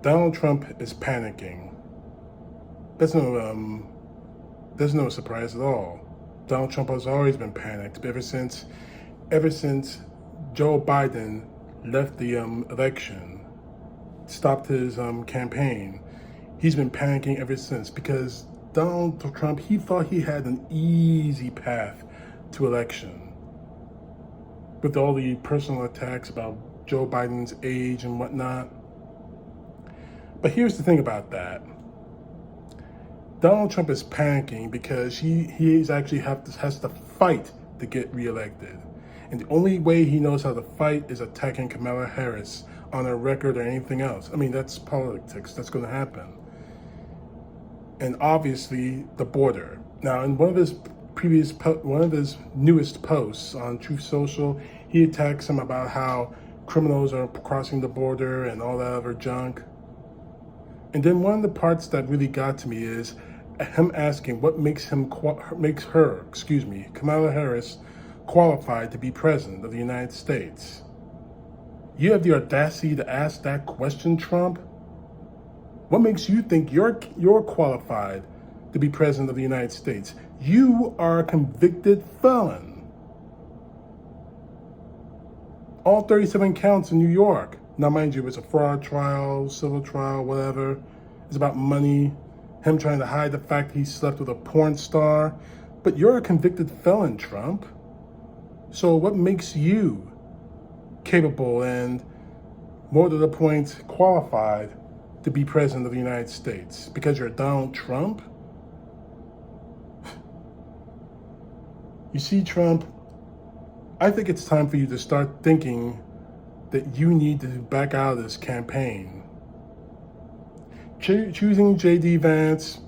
Donald Trump is panicking. That's there's no surprise at all. Donald Trump has always been panicked ever since Joe Biden left the election, stopped his campaign. He's been panicking ever since because Donald Trump, he thought he had an easy path to election with all the personal attacks about Joe Biden's age and whatnot. But here's the thing about that. Donald Trump is panicking because he's actually has to fight to get reelected. And the only way he knows how to fight is attacking Kamala Harris on her record or anything else. I mean, that's politics. That's going to happen. And obviously, the border. Now, in one of his newest posts on Truth Social, he attacks him about how criminals are crossing the border and all that other junk. And then one of the parts that really got to me is him asking what makes her, Kamala Harris, qualified to be president of the United States. You have the audacity to ask that question, Trump? What makes you think you're qualified to be president of the United States? You are a convicted felon. All 37 counts in New York. Now, mind you, it's a fraud trial, civil trial, whatever. It's about money, him trying to hide the fact he slept with a porn star. But you're a convicted felon, Trump. So what makes you capable and, more to the point, qualified to be president of the United States? Because you're Donald Trump? You see, Trump, I think it's time for you to start thinking that you need to back out of this campaign. Choosing J.D. Vance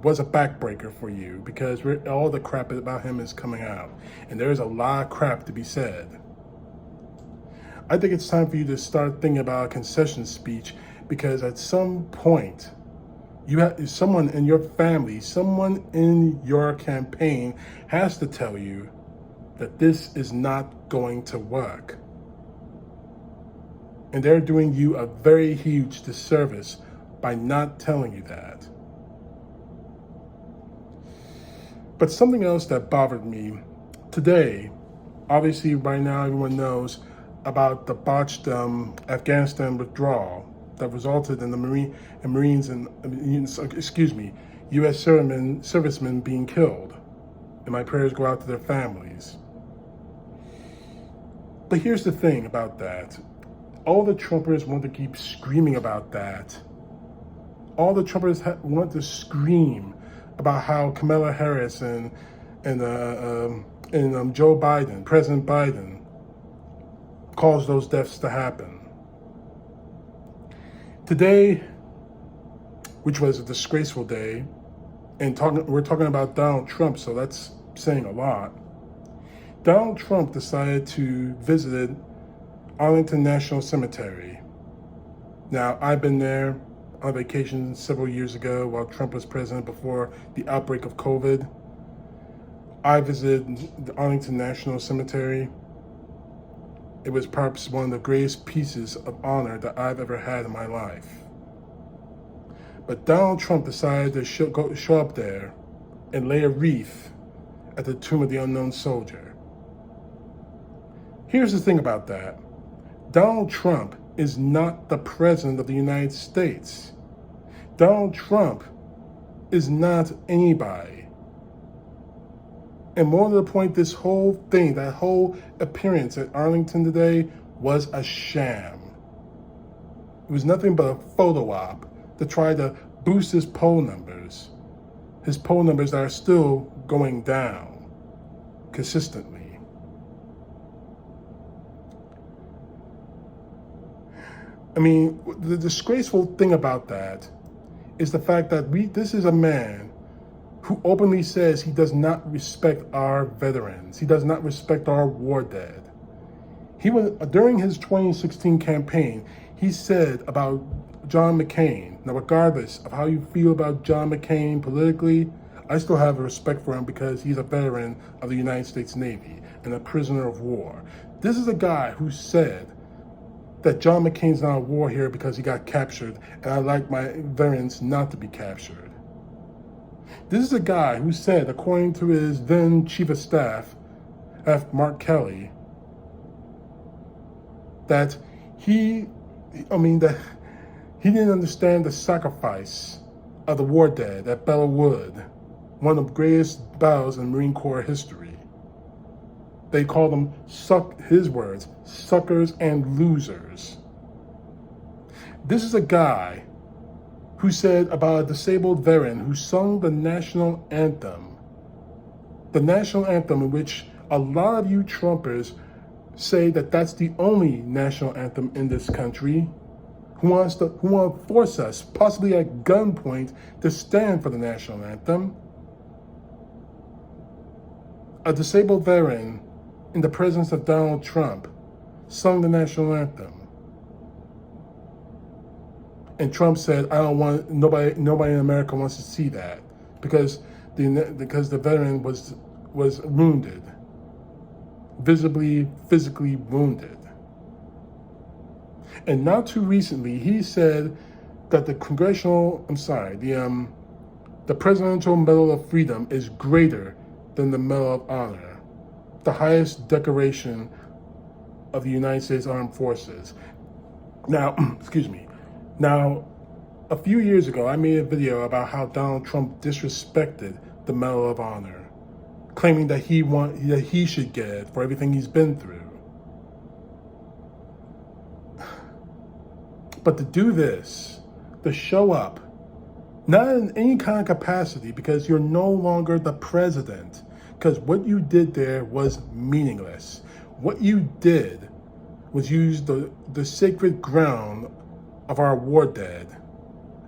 was a backbreaker for you because all the crap about him is coming out. And there's a lot of crap to be said. I think it's time for you to start thinking about a concession speech because at some point, you have someone in your family, someone in your campaign has to tell you that this is not going to work. And they're doing you a very huge disservice by not telling you that. But something else that bothered me today, obviously right now everyone knows about the botched Afghanistan withdrawal that resulted in the U.S. servicemen being killed. And my prayers go out to their families. But here's the thing about that. All the Trumpers want to keep screaming about that. All the Trumpers want to scream about how Kamala Harris and Joe Biden, President Biden, caused those deaths to happen. Today, which was a disgraceful day, and we're talking about Donald Trump, so that's saying a lot. Donald Trump decided to visit Arlington National Cemetery. Now, I've been there on vacation several years ago while Trump was president before the outbreak of COVID. I visited the Arlington National Cemetery. It was perhaps one of the greatest pieces of honor that I've ever had in my life. But Donald Trump decided to show up there and lay a wreath at the tomb of the unknown soldier. Here's the thing about that. Donald Trump is not the president of the United States. Donald Trump is not anybody. And more to the point, this whole thing, that whole appearance at Arlington today was a sham. It was nothing but a photo op to try to boost his poll numbers. His poll numbers that are still going down consistently. I mean, the disgraceful thing about that is the fact that this is a man who openly says he does not respect our veterans. He does not respect our war dead. During his 2016 campaign, he said about John McCain, now regardless of how you feel about John McCain politically, I still have respect for him because he's a veteran of the United States Navy and a prisoner of war. This is a guy who said that John McCain's not a war hero because he got captured, and I like my veterans not to be captured. This is a guy who said, according to his then chief of staff, F. Mark Kelly, that he didn't understand the sacrifice of the war dead at Belleau Wood, one of the greatest battles in Marine Corps history. They called them, his words, suckers and losers. This is a guy who said about a disabled veteran who sung the national anthem in which a lot of you Trumpers say that that's the only national anthem in this country, who want to force us, possibly at gunpoint, to stand for the national anthem. A disabled veteran in the presence of Donald Trump sung the national anthem. And Trump said, I don't want, nobody in America wants to see that because the veteran was wounded, visibly, physically wounded. And not too recently, he said that the Presidential Medal of Freedom is greater than the Medal of Honor, the highest decoration of the United States Armed Forces. Now, excuse me. Now, a few years ago, I made a video about how Donald Trump disrespected the Medal of Honor, claiming that he should get it for everything he's been through. But to do this, to show up, not in any kind of capacity, because you're no longer the president, because what you did there was meaningless. What you did was use the sacred ground of our war dead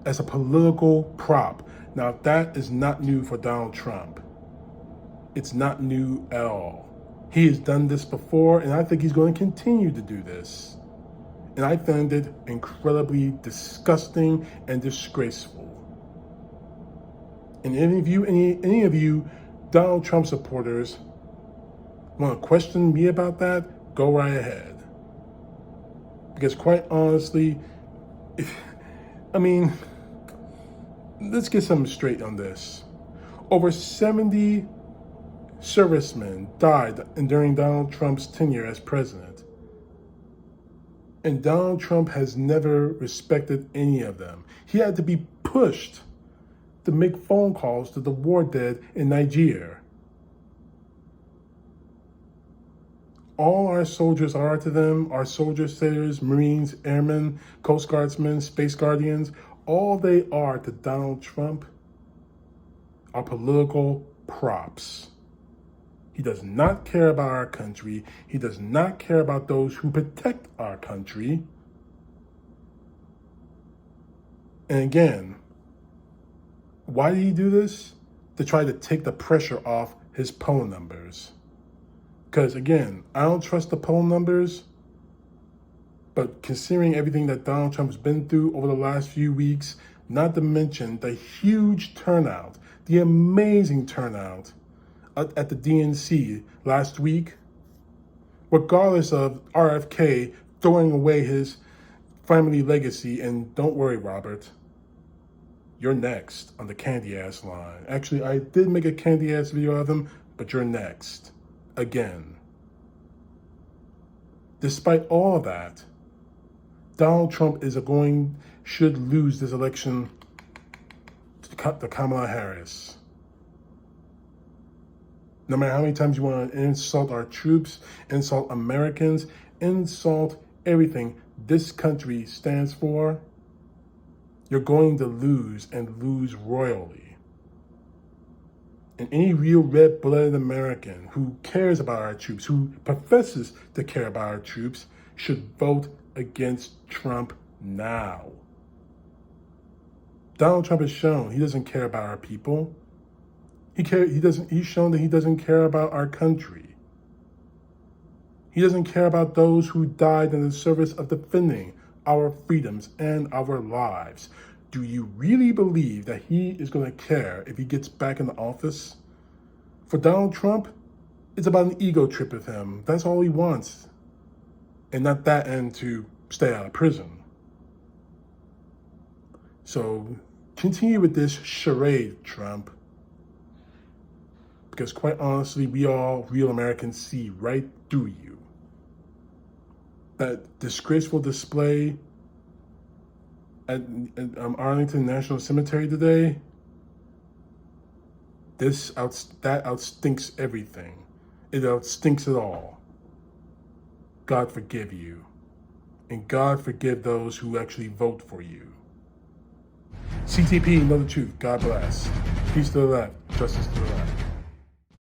as a political prop. Now, that is not new for Donald Trump. It's not new at all. He has done this before, and I think he's going to continue to do this. And I find it incredibly disgusting and disgraceful. And any of you Donald Trump supporters want to question me about that, go right ahead. Because quite honestly, let's get something straight on this. Over 70 servicemen died during Donald Trump's tenure as president. And Donald Trump has never respected any of them. He had to be pushed to make phone calls to the war dead in Nigeria. All our soldiers are to them, our soldiers, sailors, Marines, airmen, Coast Guardsmen, Space Guardians, all they are to Donald Trump are political props. He does not care about our country. He does not care about those who protect our country. And again, why did he do this? To try to take the pressure off his poll numbers. Because again, I don't trust the poll numbers, but considering everything that Donald Trump's been through over the last few weeks, not to mention the huge turnout, the amazing turnout at the DNC last week, regardless of RFK throwing away his family legacy, and don't worry, Robert, you're next on the candy ass line. Actually, I did make a candy ass video of him, but you're next. Again. Despite all of that, Donald Trump should lose this election to Kamala Harris. No matter how many times you want to insult our troops, insult Americans, insult everything this country stands for, you're going to lose and lose royally. And any real red-blooded American who cares about our troops, who professes to care about our troops, should vote against Trump now. Donald Trump has shown he doesn't care about our people. He's shown that he doesn't care about our country. He doesn't care about those who died in the service of defending our freedoms and our lives. Do you really believe that he is going to care if he gets back in the office? For Donald Trump, it's about an ego trip with him. That's all he wants. And not that end to stay out of prison. So continue with this charade, Trump. Because quite honestly, we all real Americans see right through you. That disgraceful display at Arlington National Cemetery today, that outstinks everything. It outstinks it all. God forgive you. And God forgive those who actually vote for you. CTP, know the truth. God bless. Peace to the left. Justice to the left.